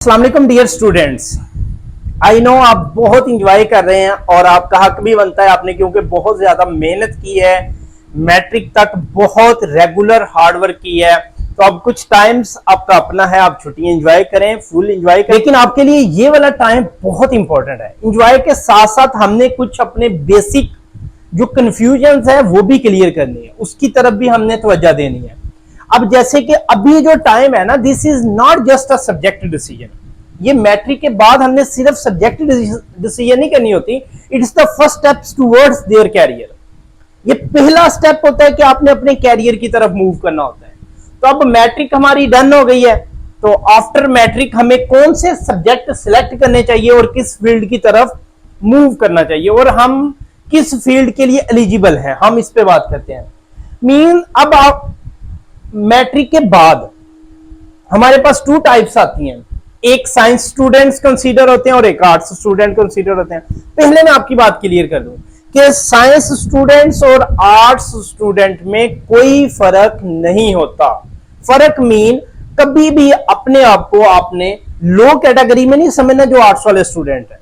अस्सलाम वालेकुम dear students. I know आप बहुत इंजॉय कर रहे हैं और आपका हक भी बनता है, आपने क्योंकि बहुत ज्यादा मेहनत की है, मैट्रिक तक बहुत रेगुलर हार्ड वर्क की है। तो अब कुछ टाइम्स आपका अपना है, आप छुट्टियां एंजॉय करें, फुल एंजॉय करें। लेकिन आपके लिए ये वाला टाइम बहुत इंपॉर्टेंट है। एंजॉय के साथ साथ हमने कुछ अपने बेसिक जो कंफ्यूजन है वो भी क्लियर करनी है, उसकी तरफ भी हमने तवज्जो देनी है। अब जैसे कि अभी जो टाइम है ना, this is not just a subject decision. ये मैट्रिक के बाद हमने सिर्फ सब्जेक्ट डिसीजन नहीं करनी होती, it's the first steps towards their career. ये पहला स्टेप होता है कि आपने अपने कैरियर की तरफ मूव करना होता है। तो अब मैट्रिक हमारी डन हो गई है, तो आफ्टर मैट्रिक हमें कौन से सब्जेक्ट सिलेक्ट करने चाहिए और किस फील्ड की तरफ मूव करना चाहिए और हम किस फील्ड के लिए एलिजिबल हैं, हम इस पे बात करते हैं। मीन अब आप मैट्रिक के बाद हमारे पास टू टाइप्स आती हैं, एक साइंस स्टूडेंट्स कंसीडर होते हैं और एक आर्ट्स स्टूडेंट कंसीडर होते हैं। पहले मैं आपकी बात क्लियर कर दूं कि साइंस स्टूडेंट्स और आर्ट्स स्टूडेंट में कोई फर्क नहीं होता। फर्क मीन कभी भी अपने आप को आपने लो कैटेगरी में नहीं समझना जो आर्ट्स वाले स्टूडेंट है।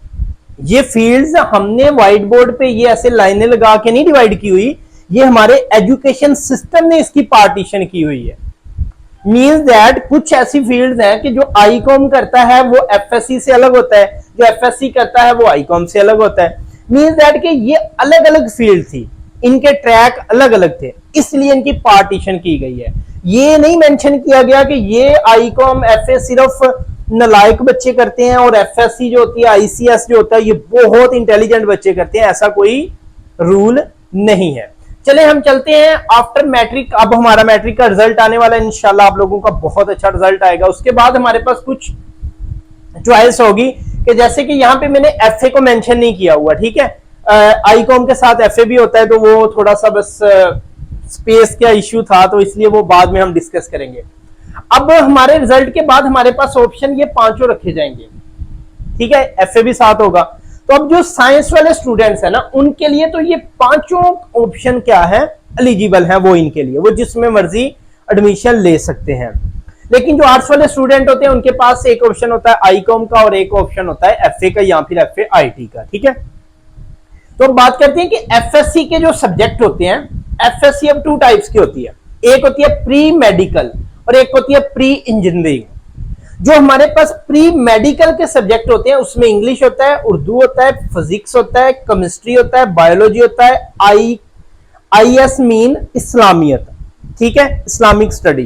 ये फील्ड्स हमने व्हाइट बोर्ड पे ये ऐसे लाइनें लगा के नहीं डिवाइड की हुई, ये हमारे एजुकेशन सिस्टम ने इसकी पार्टीशन की हुई है। मीन्स दैट कुछ ऐसी फील्ड्स हैं कि जो आईकॉम करता है वो एफएससी से अलग होता है, जो एफएससी करता है वो आईकॉम से अलग होता है। मीन्स दैट कि ये अलग अलग फील्ड थी, इनके ट्रैक अलग अलग थे, इसलिए इनकी पार्टीशन की गई है। ये नहीं मेंशन किया गया कि ये आईकॉम एफए सिर्फ नलायक बच्चे करते हैं और एफएससी जो होती है, आईसीएस जो होता है, ये बहुत इंटेलिजेंट बच्चे करते हैं, ऐसा कोई रूल नहीं है। चले हम चलते हैं आफ्टर मैट्रिक। अब हमारा मैट्रिक का रिजल्ट आने वाला है, इंशाल्लाह आप लोगों का बहुत अच्छा रिजल्ट आएगा। उसके बाद हमारे पास कुछ चॉइस होगी कि जैसे कि यहाँ पे मैंने एफए को मेंशन नहीं किया हुआ, ठीक है, आईकॉम के साथ एफए भी होता है, तो वो थोड़ा सा बस स्पेस का इश्यू था, तो इसलिए वो बाद में हम डिस्कस करेंगे। अब हमारे रिजल्ट के बाद हमारे पास ऑप्शन ये पांचों रखे जाएंगे, ठीक है, एफए भी साथ होगा। तो अब जो साइंस वाले स्टूडेंट्स है ना, उनके लिए तो ये पांचों ऑप्शन क्या है, एलिजिबल है वो, इनके लिए वो जिसमें मर्जी एडमिशन ले सकते हैं। लेकिन जो आर्ट्स वाले स्टूडेंट होते हैं उनके पास एक ऑप्शन होता है आईकॉम का और एक ऑप्शन होता है एफए का या फिर एफए आईटी का, ठीक है। तो अब बात करते हैं कि एफएससी के जो सब्जेक्ट होते हैं, एफएससी अब टू टाइप्स की होती है, एक होती है प्री मेडिकल और एक होती है प्री इंजीनियरिंग। जो हमारे पास प्री मेडिकल के सब्जेक्ट होते हैं उसमें इंग्लिश होता है, उर्दू होता है, फिजिक्स होता है, केमिस्ट्री होता है, बायोलॉजी होता है, आईएस मीन इस्लामियत, ठीक है, इस्लामिक स्टडी।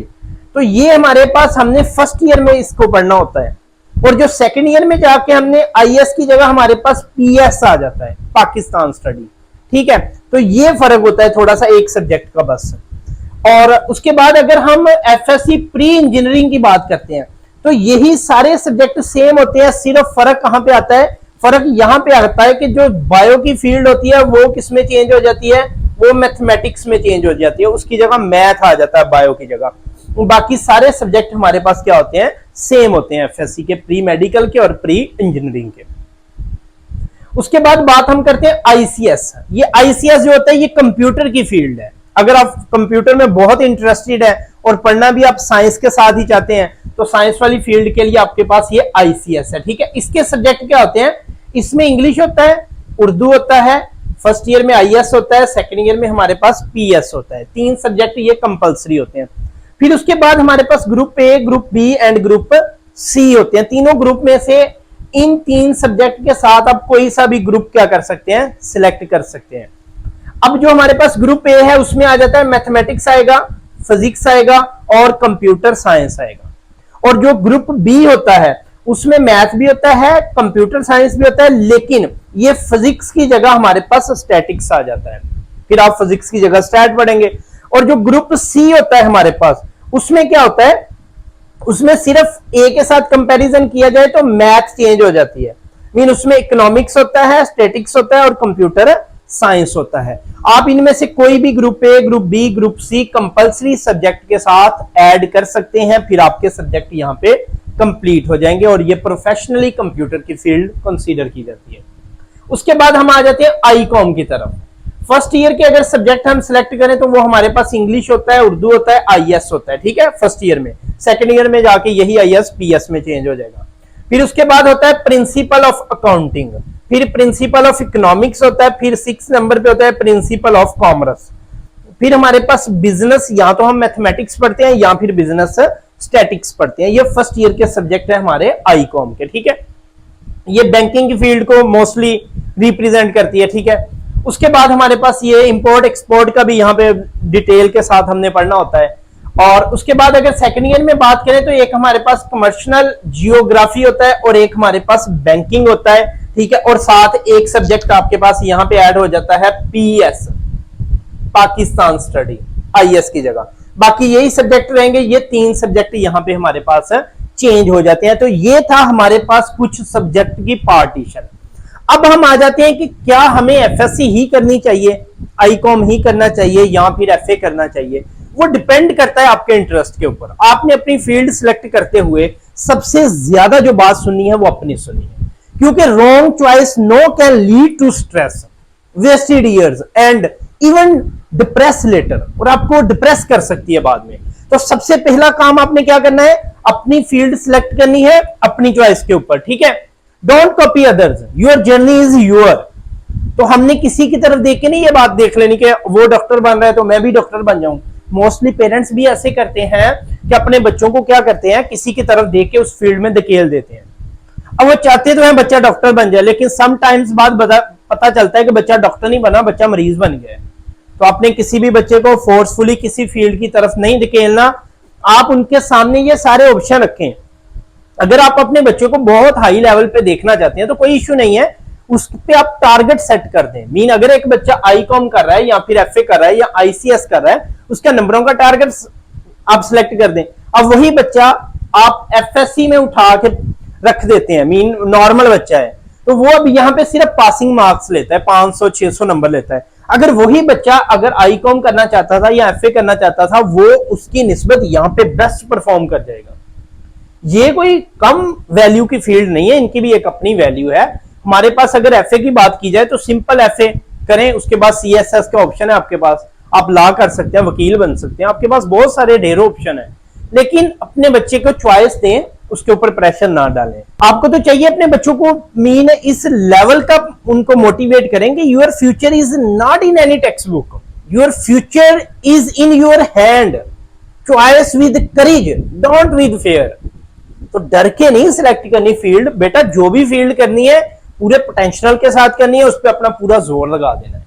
तो ये हमारे पास हमने फर्स्ट ईयर में इसको पढ़ना होता है, और जो सेकंड ईयर में जाके हमने आईएस की जगह हमारे पास पीएस आ जाता है, पाकिस्तान स्टडी, ठीक है। तो ये फर्क होता है थोड़ा सा एक सब्जेक्ट का बस। और उसके बाद अगर हम एफएससी प्री इंजीनियरिंग की बात करते हैं तो यही सारे सब्जेक्ट सेम होते हैं, सिर्फ फर्क कहां पे आता है, फर्क यहां पे आता है कि जो बायो की फील्ड होती है वो किसमें चेंज हो जाती है, वो मैथमेटिक्स में चेंज हो जाती है, उसकी जगह मैथ आ जाता है बायो की जगह। बाकी सारे सब्जेक्ट हमारे पास क्या होते हैं, सेम होते हैं, एफएससी के प्री मेडिकल के और प्री इंजीनियरिंग के। उसके बाद बात हम करते हैं आईसीएस। ये आईसीएस जो होता है ये कंप्यूटर की फील्ड है। अगर आप कंप्यूटर में बहुत इंटरेस्टेड है और पढ़ना भी आप साइंस के साथ ही चाहते हैं तो साइंस वाली फील्ड के लिए आपके पास ये आईसीएस है, ठीक है। इसके सब्जेक्ट क्या होते हैं, इसमें इंग्लिश होता है, उर्दू होता है, फर्स्ट ईयर में आईएस होता है, सेकंड ईयर में हमारे पास पीएस होता है। तीन सब्जेक्ट ये कंपलसरी होते हैं। फिर उसके बाद हमारे पास group A, group B and group C होते हैं। तीनों ग्रुप में से इन तीन सब्जेक्ट के साथ आप कोई सा भी ग्रुप क्या कर सकते हैं, सिलेक्ट कर सकते हैं। अब जो हमारे पास ग्रुप ए है उसमें आ जाता है मैथमेटिक्स आएगा, फिजिक्स आएगा और कंप्यूटर साइंस आएगा। और जो ग्रुप बी होता है उसमें मैथ भी होता है, कंप्यूटर साइंस भी होता है, लेकिन ये फिजिक्स की जगह हमारे पास स्टैटिक्स आ जाता है, फिर आप फिजिक्स की जगह स्टैट पढ़ेंगे। और जो ग्रुप सी होता है हमारे पास, उसमें क्या होता है, उसमें सिर्फ ए के साथ कंपैरिजन किया जाए तो मैथ चेंज हो जाती है। मीन उसमें इकोनॉमिक्स होता है, स्टैटिक्स होता है और कंप्यूटर साइंस होता है। आप इनमें से कोई भी group A, group B, group C compulsory subject के साथ ऐड कर सकते हैं, फिर आपके सब्जेक्ट यहां पे कंप्लीट हो जाएंगे और ये प्रोफेशनली कंप्यूटर की फील्ड कंसीडर की जाती है। उसके बाद हम आ जाते हैं आईकॉम की तरफ। फर्स्ट ईयर के अगर सब्जेक्ट हम सिलेक्ट करें तो वो हमारे पास इंग्लिश होता है, उर्दू होता है, आईएस होता है, ठीक है, फर्स्ट ईयर में। सेकंड ईयर में जाके यही आईएस पीएस में चेंज हो जाएगा। फिर उसके बाद होता है प्रिंसिपल ऑफ अकाउंटिंग, फिर प्रिंसिपल ऑफ इकोनॉमिक्स होता है, फिर 6 नंबर पे होता है प्रिंसिपल ऑफ कॉमर्स। फिर हमारे पास बिजनेस, या तो हम मैथमेटिक्स पढ़ते हैं या फिर बिजनेस स्टैटिक्स पढ़ते हैं। ये फर्स्ट ईयर के सब्जेक्ट है हमारे आईकॉम के, ठीक है। ये बैंकिंग की फील्ड को मोस्टली रिप्रेजेंट करती है, ठीक है। उसके बाद हमारे पास ये इंपोर्ट एक्सपोर्ट का भी यहाँ पे डिटेल के साथ हमने पढ़ना होता है। और उसके बाद अगर सेकंड ईयर में बात करें तो एक हमारे पास कमर्शियल जियोग्राफी होता है और एक हमारे पास बैंकिंग होता है, ठीक है। और साथ एक सब्जेक्ट आपके पास यहाँ पे ऐड हो जाता है पीएस, पाकिस्तान स्टडी, आईएस की जगह। बाकी यही सब्जेक्ट रहेंगे, ये 3 सब्जेक्ट यहाँ पे हमारे पास चेंज हो जाते हैं। तो ये था हमारे पास कुछ सब्जेक्ट की पार्टीशन। अब हम आ जाते हैं कि क्या हमें एफएससी ही करनी चाहिए, आईकॉम ही करना चाहिए या फिर एफए करना चाहिए। वो डिपेंड करता है आपके इंटरेस्ट के ऊपर। आपने अपनी फील्ड सिलेक्ट करते हुए सबसे ज्यादा जो बात सुननी है वो अपनी सुनी है, क्योंकि wrong choice no can lead to stress, wasted years and even depress later, और आपको डिप्रेस कर सकती है बाद में। तो सबसे पहला काम आपने क्या करना है, अपनी फील्ड सिलेक्ट करनी है अपनी चॉइस के ऊपर, ठीक है। Don't copy others, your journey is your. तो हमने किसी की तरफ देख के नहीं ये बात देख लेनी कि वो डॉक्टर बन रहा है तो मैं भी डॉक्टर बन जाऊं। मोस्टली पेरेंट्स भी ऐसे करते हैं कि अपने बच्चों को क्या करते हैं, किसी की तरफ देख के उस फील्ड में धकेल देते हैं। अब वो चाहते तो है बच्चा डॉक्टर बन जाए, लेकिन सम टाइम्स बाद पता चलता है कि बच्चा डॉक्टर नहीं बना, बच्चा मरीज बन गया। तो आपने किसी भी बच्चे को फोर्सफुली किसी फील्ड की तरफ नहीं धकेलना। आप उनके सामने ये सारे ऑप्शन रखें। अगर आप अपने बच्चों को बहुत हाई लेवल पे देखना चाहते हैं तो कोई इश्यू नहीं है, उस पे आप टारगेट सेट कर दें। मीन अगर एक बच्चा आईकॉम कर रहा है या फिर एफए कर रहा है या आईसीएस कर रहा है, उसका नंबरों का टारगेट आप सिलेक्ट कर दें। अब वही बच्चा आप एफएससी में उठा के रख देते हैं, मीन नॉर्मल बच्चा है तो वो अब यहाँ पे सिर्फ पासिंग मार्क्स लेता है, 500-600 नंबर लेता है। अगर वही बच्चा अगर आईकॉम करना चाहता था या एफए करना चाहता था, वो उसकी निस्बत यहाँ पे बेस्ट परफॉर्म कर जाएगा। ये कोई कम वैल्यू की फील्ड नहीं है, इनकी भी एक अपनी वैल्यू है। हमारे पास अगर एफए की बात की जाए तो सिंपल एफए करें, उसके बाद सीएसएस का ऑप्शन है आपके पास, आप लॉ कर सकते हैं, वकील बन सकते हैं, आपके पास बहुत सारे ढेरों ऑप्शन है। लेकिन अपने बच्चे को चॉइस दें, उसके ऊपर प्रेशर ना डालें। आपको तो चाहिए अपने बच्चों को मीन इस लेवल का उनको मोटिवेट करेंगे, your future is not in any text book, your future is in your hand, choice with courage, don't with fair. तो डर के नहीं सिलेक्ट करनी फील्ड, बेटा जो भी फील्ड करनी है पूरे पोटेंशियल के साथ करनी है, उस पर अपना पूरा जोर लगा देना है।